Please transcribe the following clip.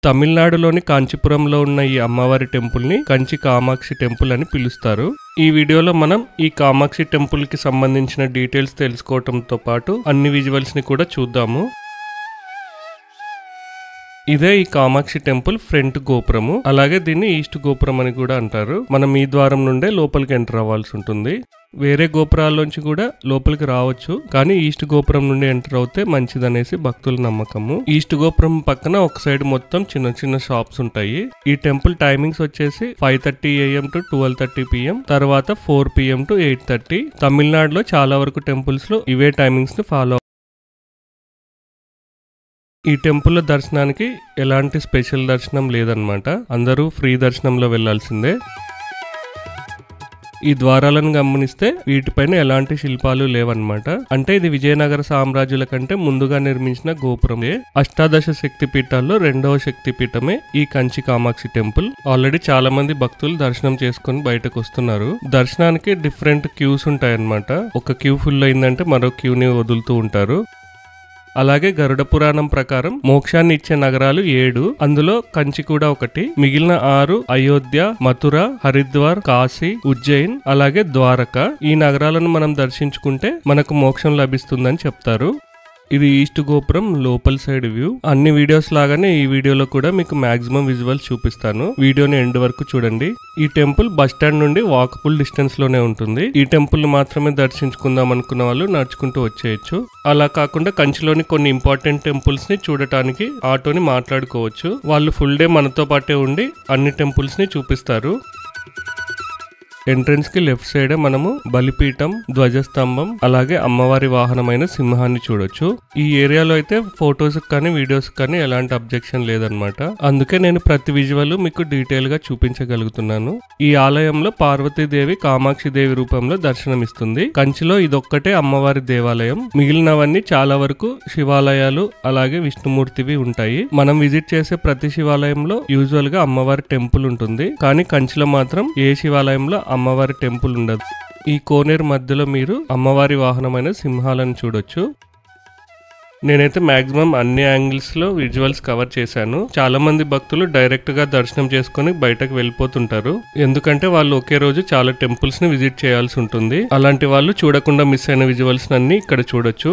తమిళనాడులోని కాంచీపురంలో ఉన్న ఈ అమ్మవారి టెంపుల్ని కంచి కామాక్షి టెంపుల్ అని పిలుస్తారు. ఈ వీడియోలో మనం ఈ కామాక్షి టెంపుల్ కి సంబంధించిన డీటెయిల్స్ తెలుసుకోవడంతో పాటు అన్ని విజువల్స్ ని కూడా చూద్దాము. ఇదే ఈ కామాక్షి టెంపుల్ ఫ్రంట్ గోపురము. అలాగే దీన్ని ఈస్ట్ గోపురం అని కూడా అంటారు. మనం ఈ ద్వారం నుండే లోపలికి ఎంటర్ అవ్వాల్సి ఉంటుంది. వేరే గోపురాల్లోంచి కూడా లోపలికి రావచ్చు, కానీ ఈస్ట్ గోపురం నుండి ఎంటర్ అవుతే మంచిదనేసి భక్తుల నమ్మకము. ఈస్ట్ గోపురం పక్కన ఒక సైడ్ మొత్తం చిన్న చిన్న షాప్స్ ఉంటాయి. ఈ టెంపుల్ టైమింగ్స్ వచ్చేసి 5:30 AM to 12:30 PM, తర్వాత 4 PM to 8:30. తమిళనాడులో చాలా వరకు టెంపుల్స్ లో ఇవే టైమింగ్స్ ని ఫాలో. ఈ టెంపుల్ దర్శనానికి ఎలాంటి స్పెషల్ దర్శనం లేదన్నమాట. అందరూ ఫ్రీ దర్శనంలో వెళ్లాల్సిందే. ఈ ద్వారాలను గమనిస్తే వీటిపైన ఎలాంటి శిల్పాలు లేవన్నమాట. అంటే ఇది విజయనగర సామ్రాజ్యుల కంటే ముందుగా నిర్మించిన గోపురమే. అష్టాదశ శక్తి పీఠాల్లో 2వ శక్తి పీఠమే ఈ కంచి కామాక్షి టెంపుల్. ఆల్రెడీ చాలా మంది భక్తులు దర్శనం చేసుకుని బయటకు వస్తున్నారు. దర్శనానికి డిఫరెంట్ క్యూస్ ఉంటాయన్నమాట. ఒక క్యూ ఫుల్ అయిందంటే మరో క్యూని వదులుతూ ఉంటారు. అలాగే గరుడ పురాణం ప్రకారం మోక్షాన్ని ఇచ్చే నగరాలు 7, అందులో కంచి కూడా ఒకటి. మిగిలిన 6 అయోధ్య, మథుర, హరిద్వార్, కాశీ, ఉజ్జయిన్, అలాగే ద్వారక. ఈ నగరాలను మనం దర్శించుకుంటే మనకు మోక్షం లభిస్తుందని చెప్తారు. ఇది ఈస్ట్ గోపురం లోపల సైడ్ వ్యూ. అన్ని వీడియోస్ లాగానే ఈ వీడియోలో కూడా మీకు మాక్సిమం విజువల్స్ చూపిస్తాను. వీడియోని ఎండ్ వరకు చూడండి. ఈ టెంపుల్ బస్ స్టాండ్ నుండి వాకబుల్ డిస్టెన్స్ లోనే ఉంటుంది. ఈ టెంపుల్ మాత్రమే దర్శించుకుందాం అనుకున్న వాళ్ళు నడుచుకుంటూ వచ్చేయచ్చు. అలా కాకుండా కంచిలోని కొన్ని ఇంపార్టెంట్ టెంపుల్స్ ని చూడటానికి ఆటోని మాట్లాడుకోవచ్చు. వాళ్ళు ఫుల్ డే మనతో పాటే ఉండి అన్ని టెంపుల్స్ ని చూపిస్తారు. ఎంట్రన్స్ కి లెఫ్ట్ సైడ్ మనము బలిపీఠం, ధ్వజస్తంభం, అలాగే అమ్మవారి వాహనమైన సింహాన్ని చూడొచ్చు. ఈ ఏరియాలో అయితే ఫొటోస్ కానీ వీడియోస్ కానీ ఎలాంటి అబ్జెక్షన్ లేదనమాట. అందుకే నేను ప్రతి విజువల్ మీకు డీటెయిల్ గా చూపించగలుగుతున్నాను. ఈ ఆలయంలో పార్వతీదేవి కామాక్షి దేవి రూపంలో దర్శనమిస్తుంది. కంచిలో ఇదొక్కటే అమ్మవారి దేవాలయం. మిగిలినవన్నీ చాలా వరకు శివాలయాలు అలాగే విష్ణుమూర్తివి ఉంటాయి. మనం విజిట్ చేసే ప్రతి శివాలయంలో యూజువల్ గా అమ్మవారి టెంపుల్ ఉంటుంది, కానీ కంచిలో మాత్రం ఏ శివాలయంలో అమ్మవారి టెంపుల్ ఉండదు. ఈ కోనేరు మధ్యలో మీరు అమ్మవారి వాహనమైన సింహాలను చూడొచ్చు. నేనైతే మాక్సిమం అన్ని యాంగిల్స్ లో విజువల్స్ కవర్ చేశాను. చాలా మంది భక్తులు డైరెక్ట్ గా దర్శనం చేసుకుని బయటకు వెళ్ళిపోతుంటారు. ఎందుకంటే వాళ్ళు ఒకే రోజు చాలా టెంపుల్స్ ని విజిట్ చేయాల్సి ఉంటుంది. అలాంటి వాళ్ళు చూడకుండా మిస్ అయిన విజువల్స్ అన్ని ఇక్కడ చూడొచ్చు.